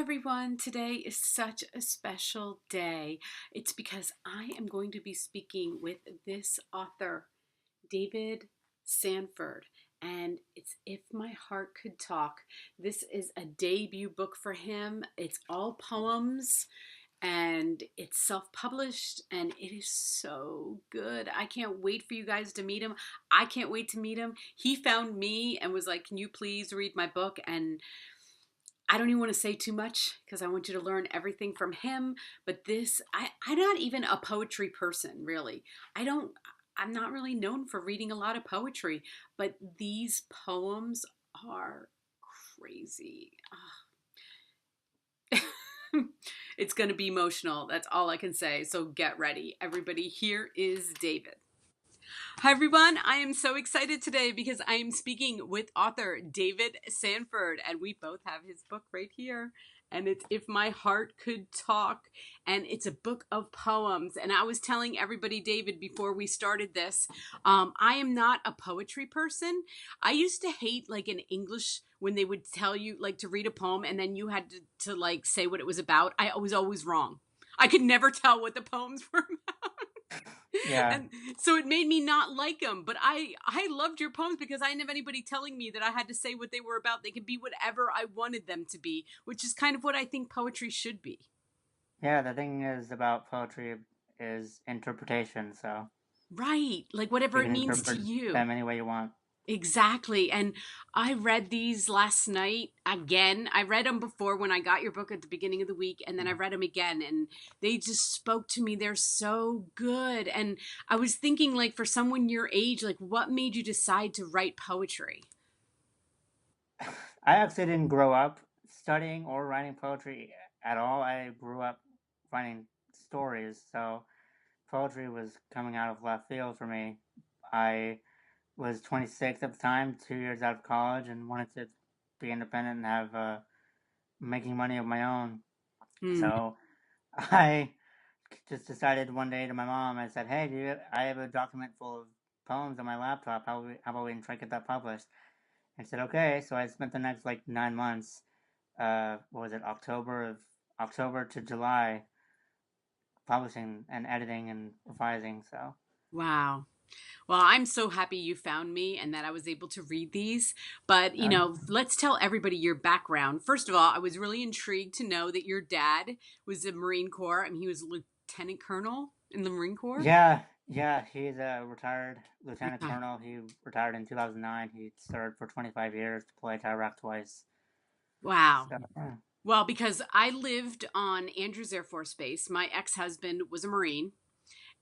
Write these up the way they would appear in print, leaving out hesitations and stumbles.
everyone. Today is such a special day. It's because I am going to be speaking with this author, David Sanford, and it's If My Heart Could Talk. This is a debut book for him. It's all poems and it's self-published and it is so good. I can't wait for you guys to meet him. I can't wait to meet him. He found me and was like, "Can you please read my book?" And I don't even want to say too much because I want you to learn everything from him. But I'm not even a poetry person, really. I'm not really known for reading a lot of poetry, but these poems are crazy. It's going to be emotional. That's all I can say. So get ready. Everybody, here is David. Hi, everyone. I am so excited today because I am speaking with author David Sanford, and we both have his book right here. And it's If My Heart Could Talk, and it's a book of poems. And I was telling everybody, David, before we started this, I am not a poetry person. I used to hate, like, in English, when they would tell you, like, to read a poem and then you had to like, say what it was about. I was always wrong. I could never tell what the poems were about. Yeah, And so it made me not like them. But I loved your poems because I didn't have anybody telling me that I had to say what they were about. They could be whatever I wanted them to be, which is kind of what I think poetry should be. yeah. The thing is about poetry is interpretation, so Right. Like you whatever it can means to interpret you. them any way you want. Exactly. And I read these last night again. I read them before when I got your book at the beginning of the week, and then I read them again, and they just spoke to me. They're so good. And I was thinking, like, for someone your age, like, what made you decide to write poetry? I actually didn't grow up studying or writing poetry at all. I grew up writing stories, so poetry was coming out of left field for me. I was 26 at the time, 2 years out of college, and wanted to be independent and have making money of my own. Hmm. So I just decided one day to my mom, I said, "Hey, I have a document full of poems on my laptop. How about we try to get that published?" And she said, "Okay." So I spent the next like 9 months, what was it, October to July, publishing and editing and revising. So Wow. Well, I'm so happy you found me and that I was able to read these. But, uh, let's tell everybody your background. First of all, I was really intrigued to know that your dad was a Marine Corps. I mean, he was a lieutenant colonel in the Marine Corps. yeah, he's a retired lieutenant Retired. colonel. He retired in 2009. He served for 25 years, deployed to Iraq twice. Wow. So yeah. Well, because I lived on Andrews Air Force Base. My ex husband was a Marine.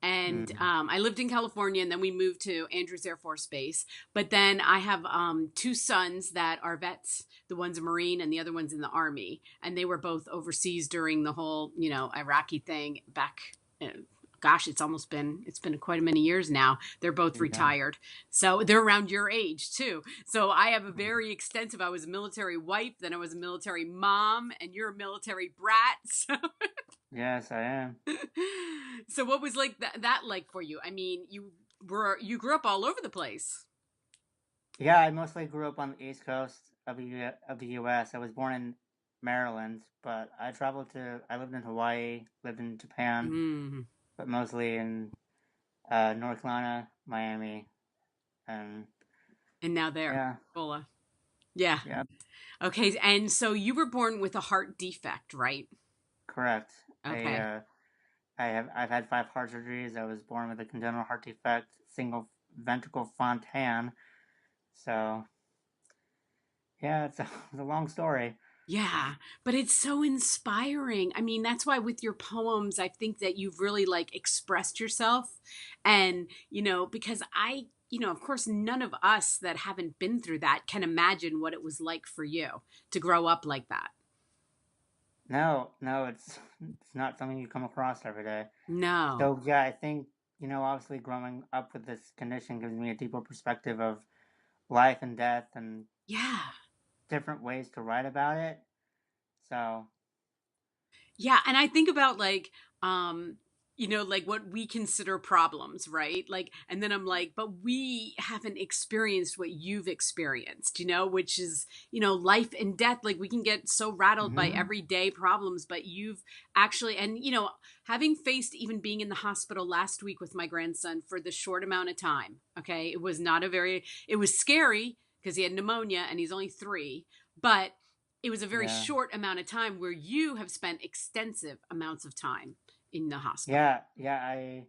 And Mm, I lived in California, and then we moved to Andrews Air Force Base. But then I have two sons that are vets. The one's a Marine, and the other one's in the Army. And they were both overseas during the whole, Iraqi thing back. Gosh, it's been quite a many years now. They're both yeah. retired, so they're around your age too. So I have a very extensive. I was a military wife, then I was a military mom, and you're a military brat. So Yes, I am. so what was like that like for you? I mean, you grew up all over the place. Yeah, I mostly grew up on the East Coast of the U.S. I was born in Maryland, but I lived in Hawaii, lived in Japan, Mm. but mostly in North Carolina, Miami, and And now there. yeah, Bola. Yeah. yeah, Okay, and so you were born with a heart defect, right? correct. Okay. I've had 5 heart surgeries. I was born with a congenital heart defect, single ventricle Fontan. So yeah, it's a long story. Yeah, but it's so inspiring. I mean, that's why with your poems, I think that you've really like expressed yourself. And, because of course, none of us that haven't been through that can imagine what it was like for you to grow up like that. No, no, it's not something you come across every day. No. So yeah, I think obviously growing up with this condition gives me a deeper perspective of life and death and Yeah. different ways to write about it. So Yeah, and I think about like like what we consider problems, right? Like, and then I'm like, but we haven't experienced what you've experienced, which is, life and death. Like, we can get so rattled by Mm-hmm. everyday problems, but you've actually, and, having faced even being in the hospital last week with my grandson for the short amount of time, okay, it was scary because he had pneumonia and he's only 3, but it was a very Yeah. short amount of time where you have spent extensive amounts of time in the hospital. Yeah.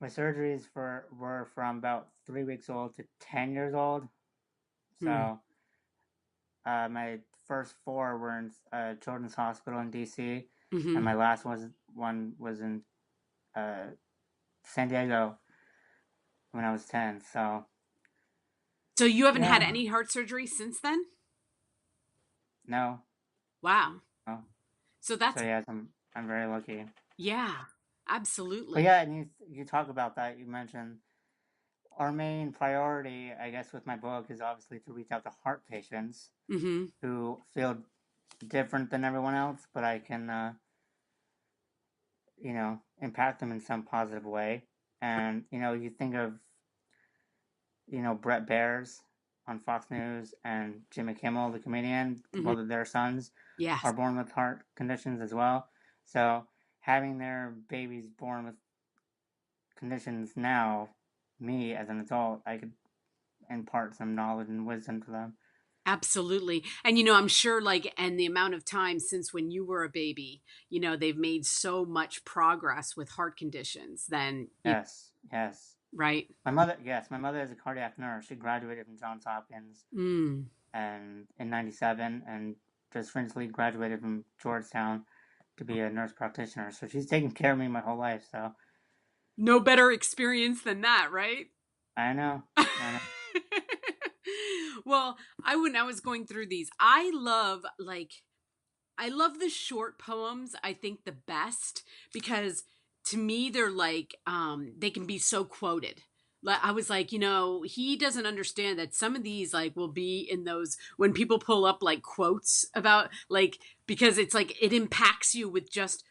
My surgeries were from about 3 weeks old to 10 years old. Hmm. So my first 4 were in Children's Hospital in DC, and Hmm. my last one was in uh, San Diego when I was 10. So So you haven't had yeah, any heart surgery since then? no, Wow. no. So So that's, yes, I'm very lucky. yeah, But absolutely. yeah, and you talk about that. You mentioned our main priority, I guess, with my book is obviously to reach out to heart patients Hmm. who feel different than everyone else, but I can, impact them in some positive way. And, you think of, Brett Bears on Fox News and Jimmy Kimmel, the comedian, Hmm. both of their sons are Yes, born with heart conditions as well. So having their babies born with conditions now, me as an adult, I could impart some knowledge and wisdom to them. absolutely. And, I'm sure like, and the amount of time since when you were a baby, they've made so much progress with heart conditions then, Yes, yes. right? My mother is a cardiac nurse. She graduated from Johns Hopkins Mm. and in '97, and just recently graduated from Georgetown to be a nurse practitioner. So she's taken care of me my whole life. So No better experience than that, right? I know, I know. Well, when I was going through these, I love the short poems, I think the best because to me they're like they can be so quoted. I was like, he doesn't understand that some of these like will be in those when people pull up like quotes about like because it's like it impacts you with just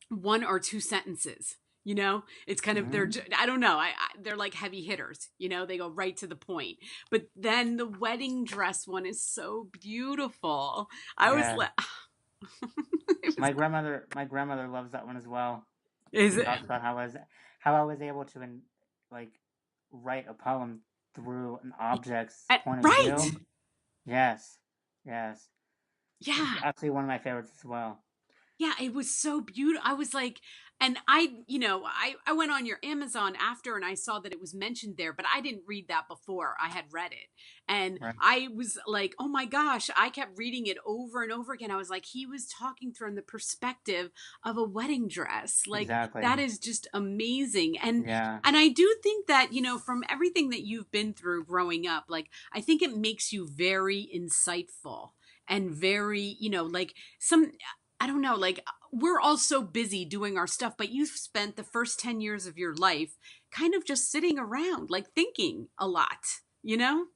1 or 2 sentences. It's kind of Hmm. I don't know. They're like heavy hitters. They go right to the point. But then the wedding dress one is so beautiful. I was Yeah, like, it was, my grandmother loves that one as well. is She it talks about how I was able to like write a poem through an object's point of right? view. Yes, yes. It's Yeah. actually one of my favorites as well. Yeah, it was so beautiful. I was like, and I went on your Amazon after and I saw that it was mentioned there, but I didn't read that before I had read it. And Right. I was like, oh my gosh, I kept reading it over and over again. I was like, he was talking from the perspective of a wedding dress. Like Exactly. that is just amazing. Yeah. And I do think that, from everything that you've been through growing up, like I think it makes you very insightful and very, like some I don't know, like we're all so busy doing our stuff, but you've spent the first 10 years of your life kind of just sitting around, like thinking a lot, you know?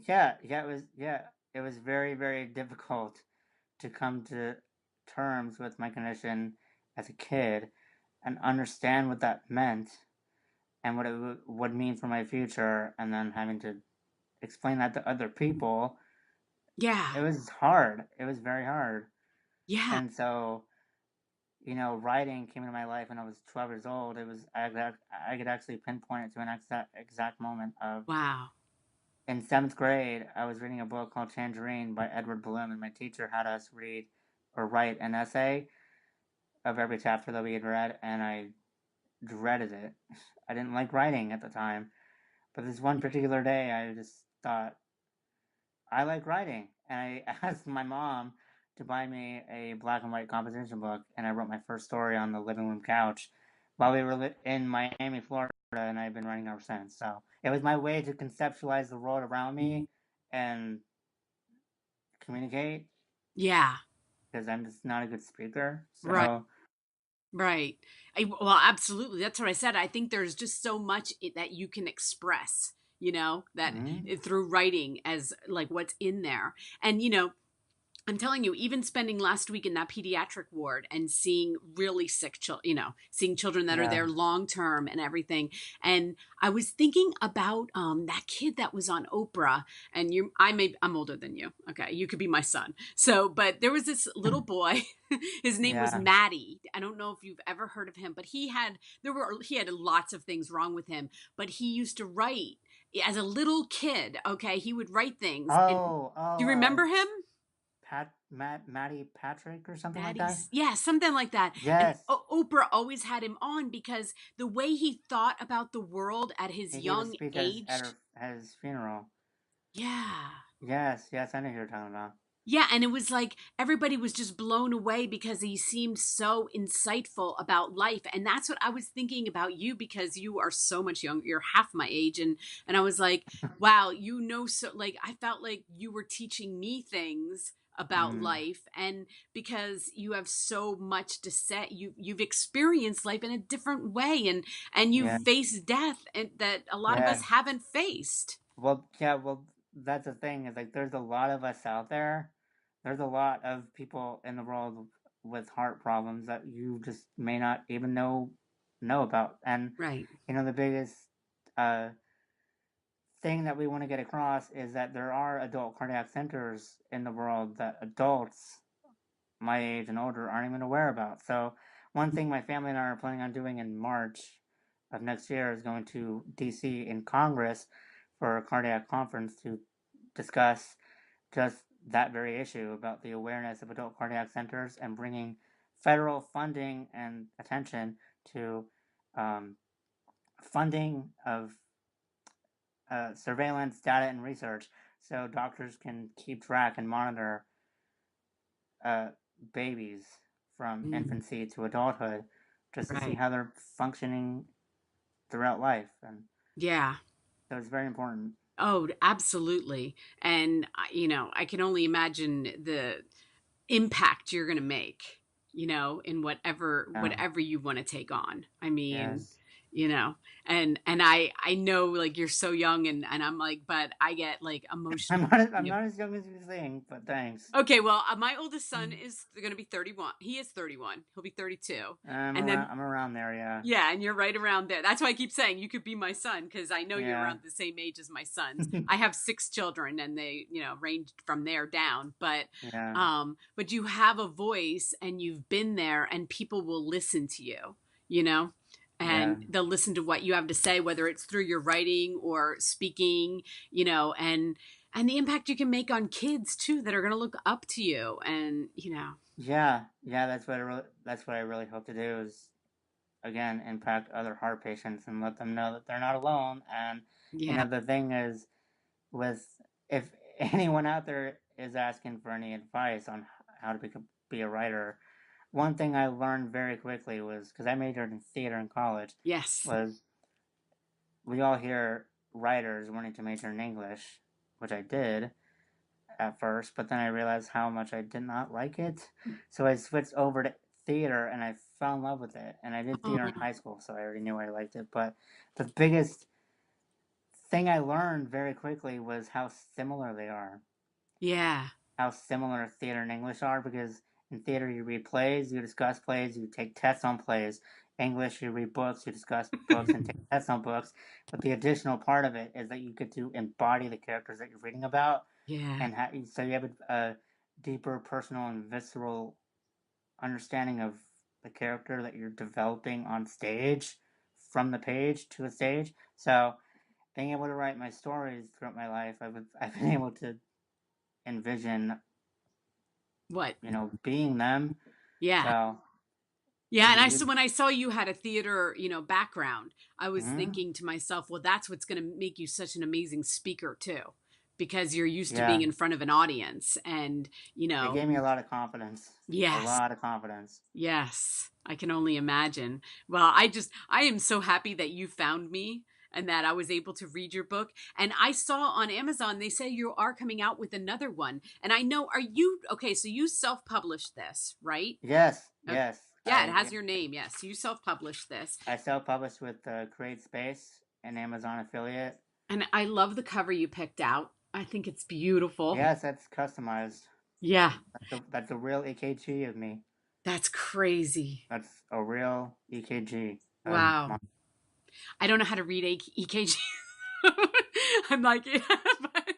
Yeah, it was very, very difficult to come to terms with my condition as a kid and understand what that meant and what it would mean for my future, and then having to explain that to other people. Yeah. It was hard. It was very hard. Yeah. And so, writing came into my life when I was 12 years old. I could actually pinpoint it to an exact moment of Wow. in 7th grade. I was reading a book called Tangerine by Edward Bloom, and my teacher had us read or write an essay of every chapter that we had read, and I dreaded it. I didn't like writing at the time, but this one particular day, I just thought, I like writing, and I asked my mom to buy me a black and white composition book, and I wrote my first story on the living room couch while we were in Miami, Florida, and I've been writing ever since. So it was my way to conceptualize the world around me and communicate Yeah. because I'm just not a good speaker. Right. So Right. Well, absolutely. That's what I said. I think there's just so much that you can express, that mhm. through writing as like what's in there. And, I'm telling you, even spending last week in that pediatric ward and seeing really sick children, seeing children that are Yeah. there long term and everything. And I was thinking about that kid that was on Oprah. And I'm older than you. Okay, you could be my son. So, but there was this little boy. His name was Yeah. Maddie. I don't know if you've ever heard of him, but he had lots of things wrong with him. But he used to write as a little kid. Okay, he would write things. And Oh, do oh, you remember him? Maddie Patrick or something like that? Maddie's, yeah, something like that. And Yes. Oprah always had him on because the way he thought about the world at his He would young speak age. at his funeral. Yeah. Yes, yes, I know who you're talking about. Yeah, and it was like everybody was just blown away because he seemed so insightful about life. And that's what I was thinking about you, because you are so much younger. You're half my age. And I was like, wow, so like I felt like you were teaching me things about Mm, life. And because you have so much to say, you've experienced life in a different way, and you've yeah, faced death and that a lot of us yes. haven't faced. Well, yeah, well, that's the thing is like there's a lot of us out there. There's a lot of people in the world with heart problems that you just may not even know about. And Right. the biggest uh thing that we want to get across is that there are adult cardiac centers in the world that adults my age and older aren't even aware about. So one thing my family and I are planning on doing in March of next year is going to DC in Congress for a cardiac conference to discuss just that very issue about the awareness of adult cardiac centers and bringing federal funding and attention to um, funding of surveillance data and research so doctors can keep track and monitor uh, babies from Mm, infancy to adulthood just to see right. how they're functioning throughout life. And Yeah. so it's very important. Oh, absolutely. And, I can only imagine the impact you're going to make, in Yeah. whatever you want to take on. I mean, Yes. you know, and I know, like, you're so young, and I'm like, but I get like I'm emotional. not as, I'm not as young as you think, but thanks. Okay, well, my oldest son is going to be 31. He is 31. He'll be 32. And then I'm around there. Yeah. yeah, and you're right around there. That's why I keep saying you could be my son, because I know you're Yeah. around the same age as my sons. I have 6 children, and they, range from there down. Yeah. But you have a voice, and you've been there, and people will listen to you, you know, Yeah. and they'll listen to what you have to say, whether it's through your writing or speaking, and the impact you can make on kids too that are going to look up to you, and Yeah. Yeah. That's what I really hope to do is again impact other heart patients and let them know that they're not alone. And yeah, the thing is with if anyone out there is asking for any advice on how to be a writer, one thing I learned very quickly was because I majored in theater in college yes, was we all hear writers wanting to major in English, which I did at first, but then I realized how much I did not like it. So I switched over to theater and I fell in love with it. And I did theater in oh, high school, so I already knew I liked it. But the biggest thing I learned very quickly was how similar they are. yeah, How similar theater and English are because in theater you read plays, you discuss plays, you take tests on plays. English, you read books, you discuss books and take tests on books. But the additional part of it is that you get to embody the characters that you're reading about, yeah, and so you have a deeper personal and visceral understanding of the character that you're developing on stage from the page to the stage. So being able to write my stories throughout my life, I've been able to envision what, being them. yeah. So Yeah, if and you, when I saw you had a theater, background, I was mm-hmm, thinking to myself, well, that's what's going to make you such an amazing speaker too, because you're used to being yeah, in front of an audience, and it gave me a lot of confidence. A yes, lot of confidence. yes, I can only imagine. Well, I am so happy that you found me and that I was able to read your book. And I saw on Amazon they say you are coming out with another one. And I know, are you okay? So you self-published this, right? Yes, Okay. yes. Yeah, it has your name. Yes, you self-published this. I self-published with Create Space, an Amazon affiliate. And I love the cover you picked out. I think it's beautiful. Yes, that's customized. Yeah, That's a real EKG of me. that's crazy. That's a real EKG of Wow. my. I don't know how to read EKG. I'm like, yeah, but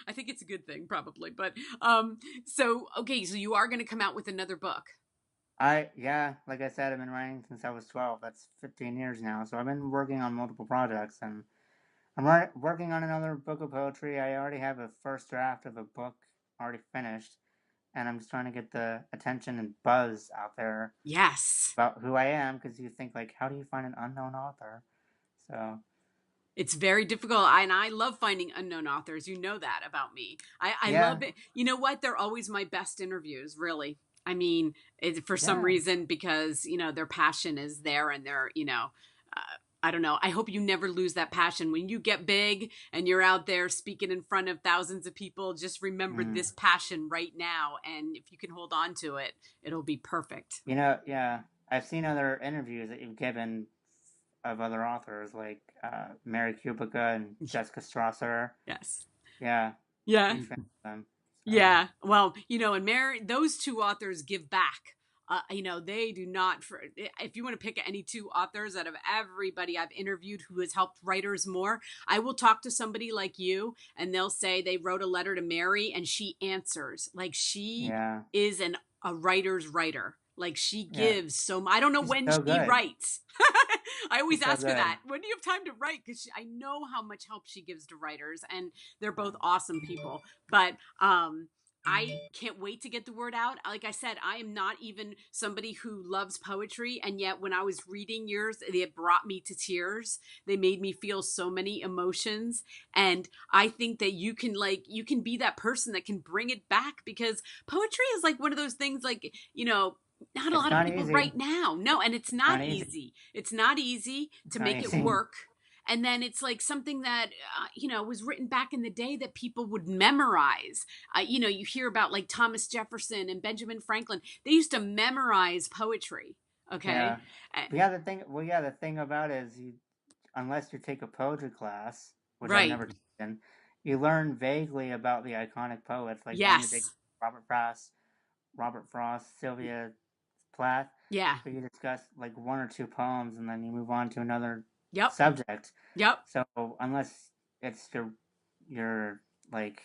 I think it's a good thing, probably. But so okay, so you are going to come out with another book. Yeah, like I said, I've been writing since I was 12. That's 15 years now. So I've been working on multiple projects, and I'm working on another book of poetry. I already have a first draft of a book already finished, and I'm just trying to get the attention and buzz out there Yes. about who I am, because you think like, how do you find an unknown author? So It's very difficult. And I love finding unknown authors. You know that about me. I yeah, love it. You know what? They're always my best interviews, really. I mean, for some yeah. reason, because, their passion is there and they're, uh, I don't know. I hope you never lose that passion. When you get big and you're out there speaking in front of thousands of people, just remember Mm. this passion right now. And if you can hold on to it, it'll be perfect. Yeah, I've seen other interviews that you've given of other authors like Mary Kubica and Jessica Strasser. Yes. Yeah, Yeah. huge fan of them. So Yeah. Well, and Mary, those two authors give back. They do not. If you want to pick any two authors out of everybody I've interviewed who has helped writers more, I will talk to somebody like you, and they'll say they wrote a letter to Mary, and she answers like she yeah, is a writer's writer. Like she yeah, gives so. I don't know she's when so she good. writes. I always She's so ask her good. that. When do you have time to write? Because I know how much help she gives to writers, and they're both Yeah. awesome people. But I can't wait to get the word out. Like I said, I am not even somebody who loves poetry, and yet when I was reading yours, it brought me to tears. They made me feel so many emotions, and I think that you can be that person that can bring it back, because poetry is like one of those things, like, not a It's lot of not people easy. write now. No, and it's It's not not easy. easy. It's not easy It's to not make it easy. work. And then it's like something that was written back in the day that people would memorize. You hear about like Thomas Jefferson and Benjamin Franklin. They used to memorize poetry. Okay. Yeah. The thing about it is, unless you take a poetry class, which I've Right. never taken, you learn vaguely about the iconic poets. Like then you take Yes. Robert Frost, Sylvia Plath, Yeah. but you discuss like one or two poems and then you move on to another Yep. subject. Yep. So unless it's your like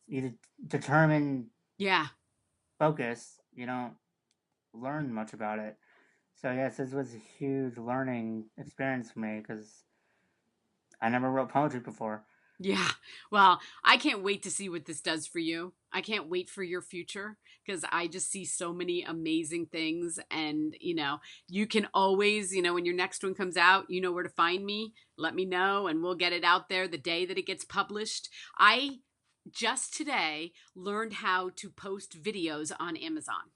you determine Yeah. focus, you don't learn much about it. So yes, this was a huge learning experience for me because I never wrote poetry before. Yeah. Well, I can't wait to see what this does for you. I can't wait for your future, because I just see so many amazing things. And, you can always, when your next one comes out, you know where to find me. Let me know and we'll get it out there the day that it gets published. I just today learned how to post videos on Amazon,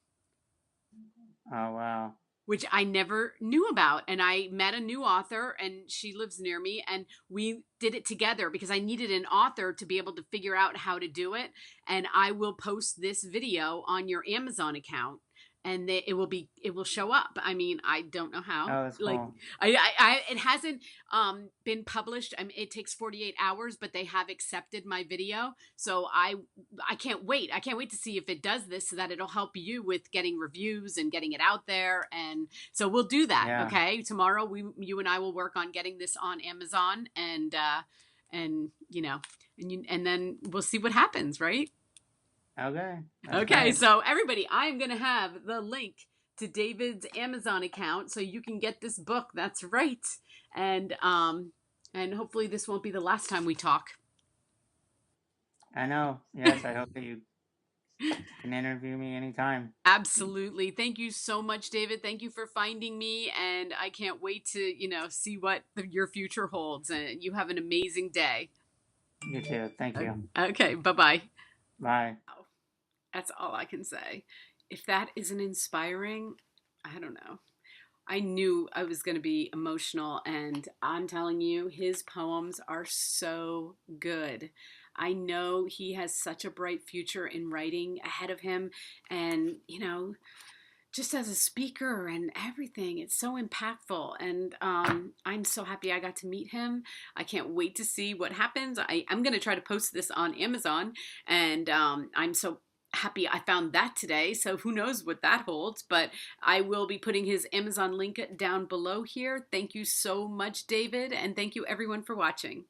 Oh wow. which I never knew about. And I met a new author, and she lives near me, and we did it together because I needed an author to be able to figure out how to do it. And I will post this video on your Amazon account, and it will show up. I mean, I don't know how. Oh, that's Like, cool. it hasn't been published. I mean, it takes 48 hours, but they have accepted my video. So I can't wait. I can't wait to see if it does this, so that it'll help you with getting reviews and getting it out there. And so we'll do that. Yeah. Okay. Tomorrow you and I will work on getting this on Amazon, and and then we'll see what happens. Right. Okay. That's Okay. great. So everybody, I'm going to have the link to David's Amazon account so you can get this book. That's right. And hopefully this won't be the last time we talk. I know. Yes, I hope that you can interview me anytime. Absolutely. Thank you so much, David. Thank you for finding me. And I can't wait to, see what your future holds. And you have an amazing day. You too. Thank you. Okay. Bye bye. Bye. That's all I can say. If that isn't inspiring, I don't know. I knew I was going to be emotional, and I'm telling you, his poems are so good. I know he has such a bright future in writing ahead of him, and just as a speaker and everything. It's so impactful. And I'm so happy I got to meet him. I can't wait to see what happens. I'm going to try to post this on Amazon. And I'm so happy I found that today. So who knows what that holds. But I will be putting his Amazon link down below here. Thank you so much, David. And thank you, everyone, for watching.